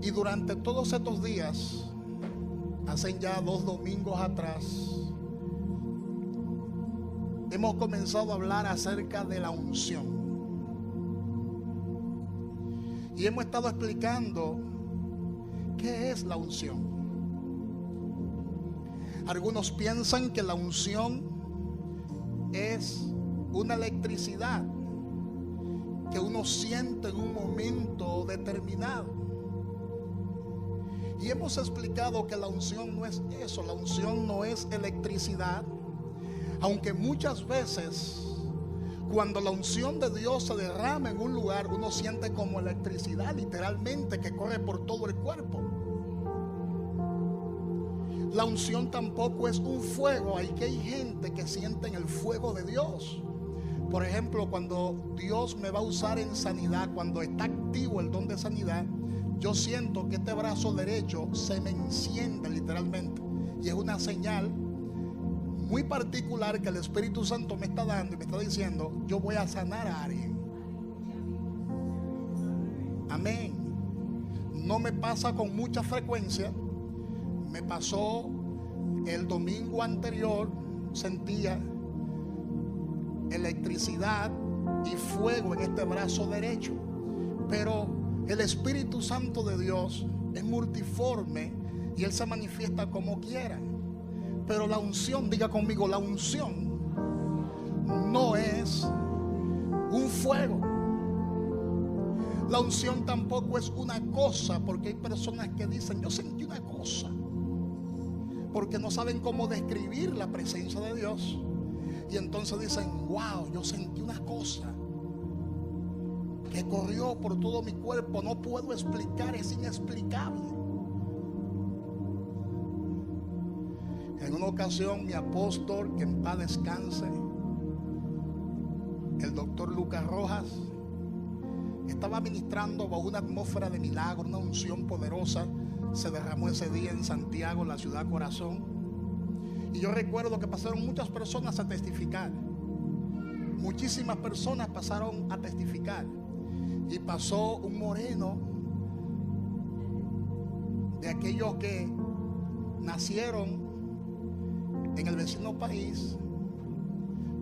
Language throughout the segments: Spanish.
Y durante todos estos días, hace ya 2 domingos atrás, hemos comenzado a hablar acerca de la unción. Y hemos estado explicando qué es la unción. Algunos piensan que la unción es una electricidad que uno siente en un momento determinado. Y hemos explicado que la unción no es eso. La unción no es electricidad. Aunque muchas veces cuando la unción de Dios se derrama en un lugar, uno siente como electricidad literalmente que corre por todo el cuerpo. La unción tampoco es un fuego. Hay gente que siente en el fuego de Dios. Por ejemplo, cuando Dios me va a usar en sanidad, cuando está activo el don de sanidad, yo siento que este brazo derecho se me enciende literalmente. Y es una señal muy particular que el Espíritu Santo me está dando y me está diciendo: yo voy a sanar a alguien. Amén. No me pasa con mucha frecuencia. Me pasó el domingo anterior. Sentía electricidad y fuego en este brazo derecho. Pero el Espíritu Santo de Dios es multiforme y Él se manifiesta como quiera. Pero la unción, diga conmigo, la unción no es un fuego. La unción tampoco es una cosa, porque hay personas que dicen: yo sentí una cosa, porque no saben cómo describir la presencia de Dios. Y entonces dicen: wow, yo sentí una cosa que corrió por todo mi cuerpo, no puedo explicar, es inexplicable. En una ocasión mi apóstol, que en paz descanse, el doctor Lucas Rojas, estaba ministrando bajo una atmósfera de milagro, una unción poderosa. Se derramó ese día en Santiago, la ciudad corazón. Y yo recuerdo que pasaron muchas personas a testificar. Muchísimas personas pasaron a testificar. Y pasó un moreno, de aquellos que nacieron en el vecino país,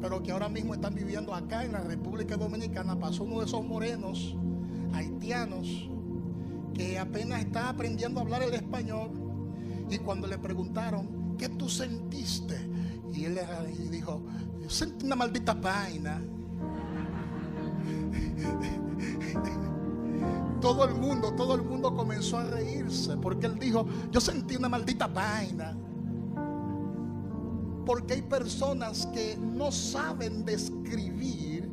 pero que ahora mismo están viviendo acá en la República Dominicana. Pasó uno de esos morenos haitianos que apenas está aprendiendo a hablar el español. Y cuando le preguntaron: ¿qué tú sentiste? Y él dijo: yo sentí una maldita vaina. Todo el mundo comenzó a reírse, porque él dijo: yo sentí una maldita vaina. Porque hay personas que no saben describir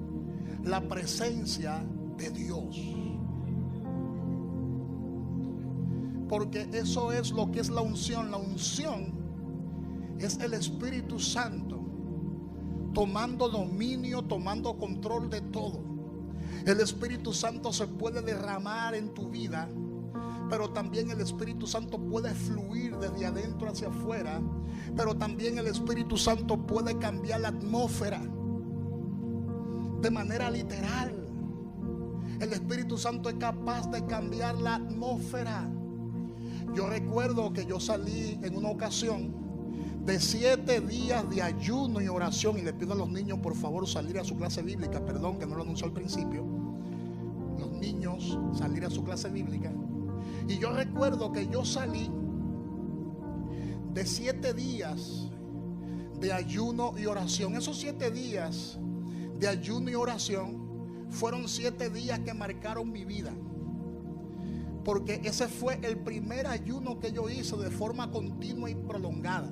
la presencia de Dios. Porque eso es lo que es la unción. La unción es el Espíritu Santo tomando dominio, tomando control de todo. El Espíritu Santo se puede derramar en tu vida, pero también el Espíritu Santo puede fluir desde adentro hacia afuera. Pero también el Espíritu Santo puede cambiar la atmósfera de manera literal. El Espíritu Santo es capaz de cambiar la atmósfera. Yo recuerdo que yo salí en una ocasión de 7 días de ayuno y oración. Y le pido a los niños, por favor, salir a su clase bíblica. Perdón que no lo anunció al principio. Los niños salir a su clase bíblica. Y yo recuerdo que yo salí de 7 días de ayuno y oración. Esos 7 días de ayuno y oración fueron 7 días que marcaron mi vida, porque ese fue el primer ayuno que yo hice de forma continua y prolongada.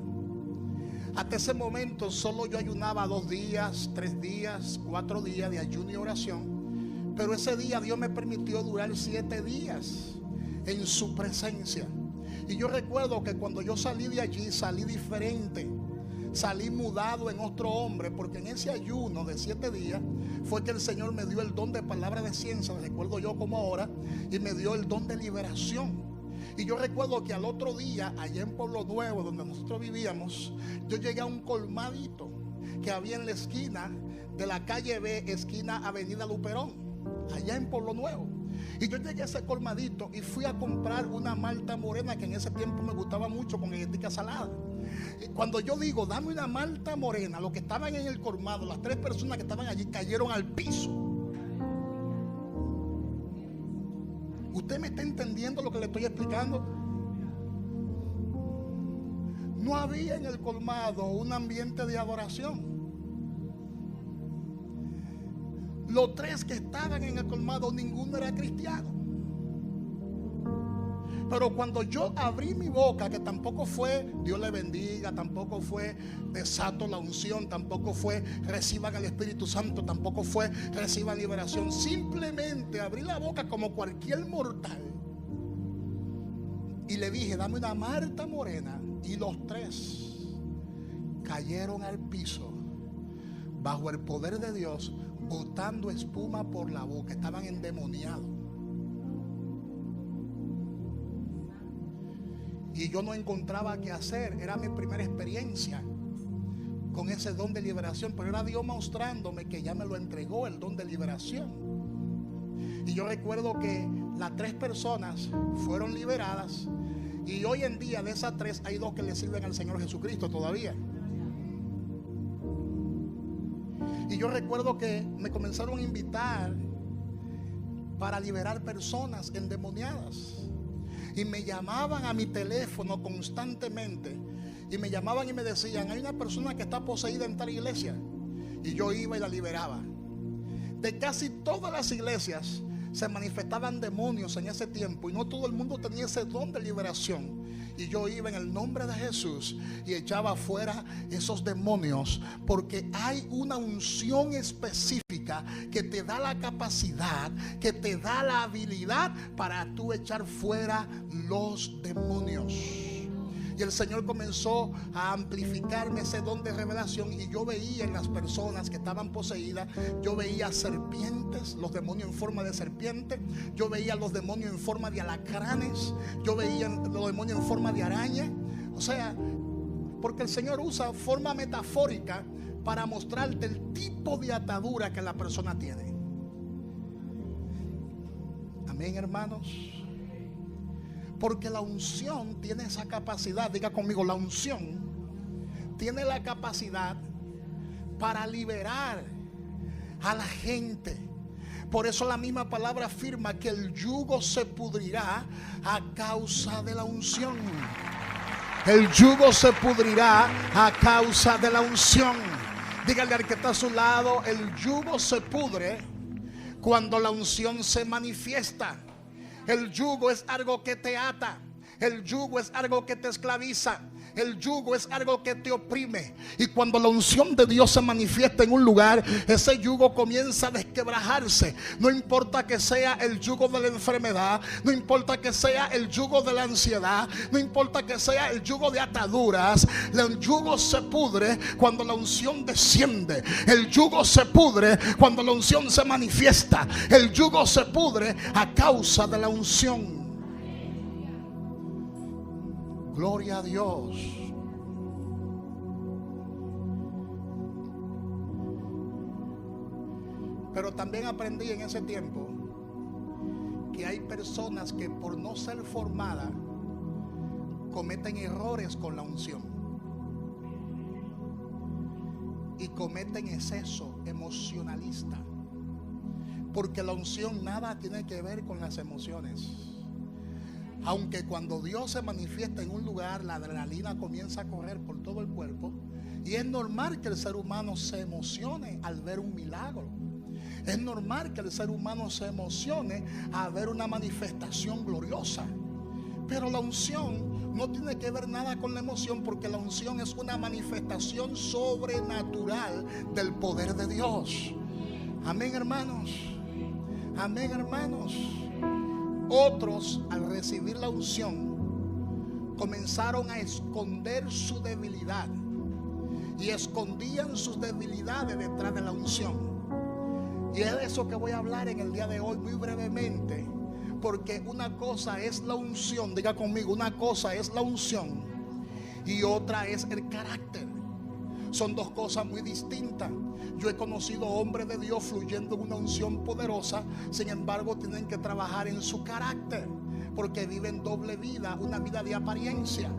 Hasta ese momento solo yo ayunaba 2 días, 3 días, 4 días de ayuno y oración. Pero ese día Dios me permitió durar 7 días en su presencia. Y yo recuerdo que cuando yo salí de allí, salí diferente. Salí mudado en otro hombre, porque en ese ayuno de 7 días fue que el Señor me dio el don de palabra de ciencia, recuerdo yo como ahora, y me dio el don de liberación. Y yo recuerdo que al otro día, allá en Pueblo Nuevo, donde nosotros vivíamos, yo llegué a un colmadito que había en la esquina de la calle B, esquina Avenida Luperón, allá en Pueblo Nuevo. Y yo llegué a ese colmadito y fui a comprar una malta morena que en ese tiempo me gustaba mucho, con galletica salada. Cuando yo digo dame una malta morena, los que estaban en el colmado, las 3 personas que estaban allí, cayeron al piso. ¿Usted me está entendiendo lo que le estoy explicando? No había en el colmado un ambiente de adoración. Los 3 que estaban en el colmado, ninguno era cristiano. Pero cuando yo abrí mi boca, que tampoco fue Dios le bendiga, tampoco fue desato la unción, tampoco fue reciban el Espíritu Santo, tampoco fue reciban liberación, simplemente abrí la boca como cualquier mortal y le dije dame una malta morena, y los 3 cayeron al piso bajo el poder de Dios, botando espuma por la boca. Estaban endemoniados. Y yo no encontraba qué hacer. Era mi primera experiencia con ese don de liberación, pero era Dios mostrándome que ya me lo entregó, el don de liberación. Y yo recuerdo que las 3 personas fueron liberadas, y hoy en día de esas 3 hay 2 que le sirven al Señor Jesucristo todavía. Y yo recuerdo que me comenzaron a invitar para liberar personas endemoniadas. Y me llamaban a mi teléfono constantemente. Y me llamaban y me decían: hay una persona que está poseída en tal iglesia. Y yo iba y la liberaba. De casi todas las iglesias se manifestaban demonios en ese tiempo, y no todo el mundo tenía ese don de liberación. Y yo iba en el nombre de Jesús y echaba fuera esos demonios, porque hay una unción específica que te da la capacidad, que te da la habilidad para tú echar fuera los demonios. Y el Señor comenzó a amplificarme ese don de revelación, y yo veía en las personas que estaban poseídas, yo veía serpientes, los demonios en forma de serpiente, yo veía los demonios en forma de alacranes, yo veía los demonios en forma de araña. O sea, porque el Señor usa forma metafórica para mostrarte el tipo de atadura que la persona tiene. Amén, hermanos. Porque la unción tiene esa capacidad, diga conmigo, la unción tiene la capacidad para liberar a la gente. Por eso la misma palabra afirma que el yugo se pudrirá a causa de la unción. El yugo se pudrirá a causa de la unción. Dígale al que está a su lado: el yugo se pudre cuando la unción se manifiesta. El yugo es algo que te ata. El yugo es algo que te esclaviza. El yugo es algo que te oprime. Y cuando la unción de Dios se manifiesta en un lugar, ese yugo comienza a desquebrajarse. No importa que sea el yugo de la enfermedad, no importa que sea el yugo de la ansiedad, no importa que sea el yugo de ataduras. El yugo se pudre cuando la unción desciende. El yugo se pudre cuando la unción se manifiesta. El yugo se pudre a causa de la unción. Gloria a Dios. Pero también aprendí en ese tiempo que hay personas que por no ser formadas cometen errores con la unción y cometen exceso emocionalista, porque la unción nada tiene que ver con las emociones. Aunque cuando Dios se manifiesta en un lugar, la adrenalina comienza a correr por todo el cuerpo, y es normal que el ser humano se emocione al ver un milagro. Es normal que el ser humano se emocione a ver una manifestación gloriosa. Pero la unción no tiene que ver nada con la emoción, porque la unción es una manifestación sobrenatural del poder de Dios. Amén, hermanos. Amén, hermanos. Otros, al recibir la unción, comenzaron a esconder su debilidad y escondían sus debilidades detrás de la unción. Y es de eso que voy a hablar en el día de hoy muy brevemente, porque una cosa es la unción, diga conmigo, una cosa es la unción y otra es el carácter. Son dos cosas muy distintas. Yo he conocido hombres de Dios fluyendo en una unción poderosa, sin embargo tienen que trabajar en su carácter, porque viven doble vida, una vida de apariencia.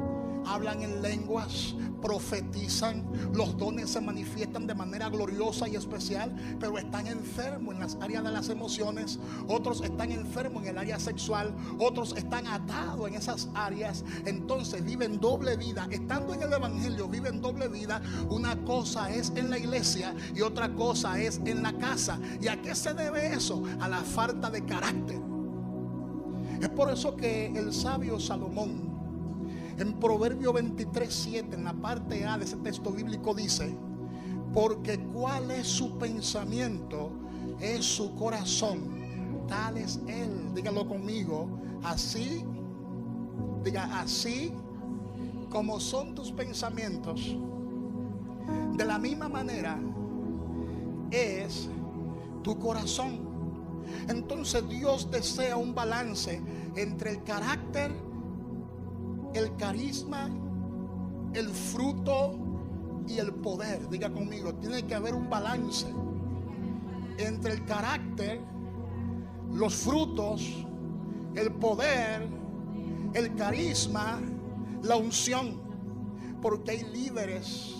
Hablan en lenguas, profetizan, los dones se manifiestan de manera gloriosa y especial, pero están enfermos en las áreas de las emociones. Otros están enfermos en el área sexual, otros están atados en esas áreas. Entonces viven doble vida. Estando en el evangelio viven doble vida. Una cosa es en la iglesia y otra cosa es en la casa. ¿Y a qué se debe eso? A la falta de carácter. Es por eso que el sabio Salomón, en Proverbio 23:7, en la parte A de ese texto bíblico dice: porque cuál es su pensamiento, es su corazón, tal es él. Dígalo conmigo, así, diga, así como son tus pensamientos, de la misma manera es tu corazón. Entonces Dios desea un balance entre el carácter, el carisma, el fruto y el poder. Diga conmigo, tiene que haber un balance entre el carácter, los frutos, el poder, el carisma, la unción. Porque hay líderes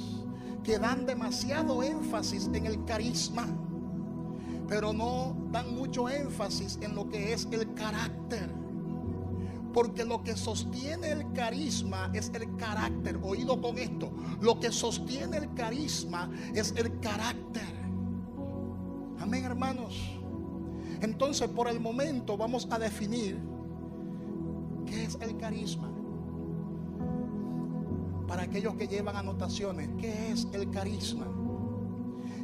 que dan demasiado énfasis en el carisma, pero no dan mucho énfasis en lo que es el carácter. Porque lo que sostiene el carisma es el carácter. Oído con esto, lo que sostiene el carisma es el carácter. Amén, hermanos. Entonces, por el momento vamos a definir qué es el carisma. Para aquellos que llevan anotaciones, ¿qué es el carisma?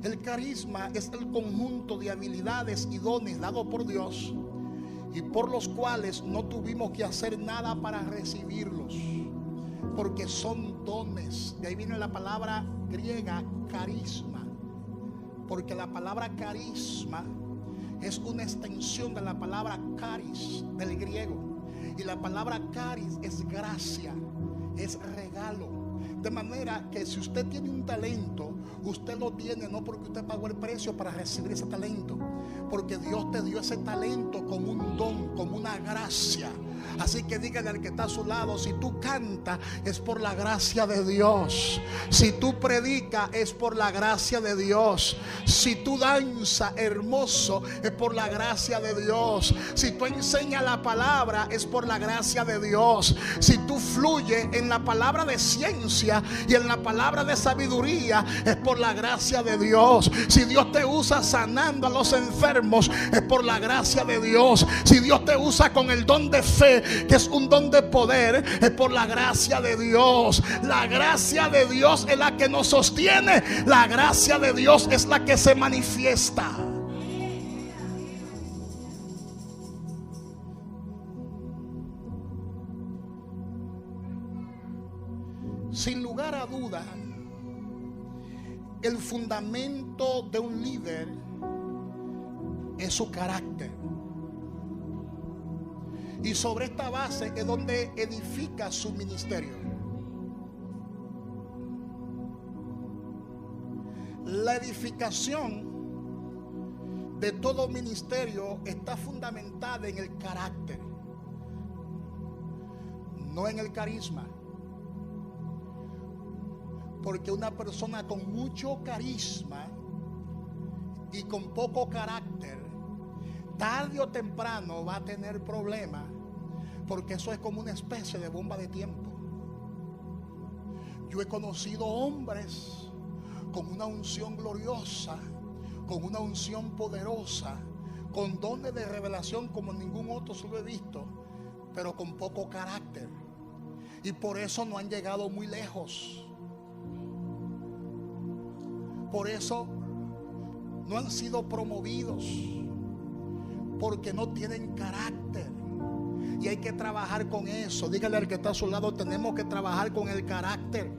El carisma es el conjunto de habilidades y dones dados por Dios y por los cuales no tuvimos que hacer nada para recibirlos, porque son dones. De ahí viene la palabra griega carisma, porque la palabra carisma es una extensión de la palabra caris del griego, y la palabra caris es gracia, es regalo. De manera que si usted tiene un talento, usted lo tiene no porque usted pagó el precio para recibir ese talento, porque Dios te dio ese talento como un don, como una gracia. Así que dígale al que está a su lado: si tú cantas es por la gracia de Dios, si tú predicas es por la gracia de Dios, si tú danzas hermoso es por la gracia de Dios, si tú enseñas la palabra es por la gracia de Dios, si tú fluyes en la palabra de ciencia y en la palabra de sabiduría es por la gracia de Dios, si Dios te usa sanando a los enfermos es por la gracia de Dios, si Dios te usa con el don de fe, que es un don de poder, es por la gracia de Dios. La gracia de Dios es la que nos sostiene, la gracia de Dios es la que se manifiesta. Sin lugar a duda, el fundamento de un líder es su carácter. Y sobre esta base es donde edifica su ministerio. La edificación de todo ministerio está fundamentada en el carácter, no en el carisma. Porque una persona con mucho carisma y con poco carácter, tarde o temprano va a tener problemas, porque eso es como una especie de bomba de tiempo. Yo he conocido hombres con una unción gloriosa, con una unción poderosa, con dones de revelación como ningún otro se lo he visto, pero con poco carácter, y por eso no han llegado muy lejos. Por eso no han sido promovidos, porque no tienen carácter. Y hay que trabajar con eso. Dígale al que está a su lado: tenemos que trabajar con el carácter.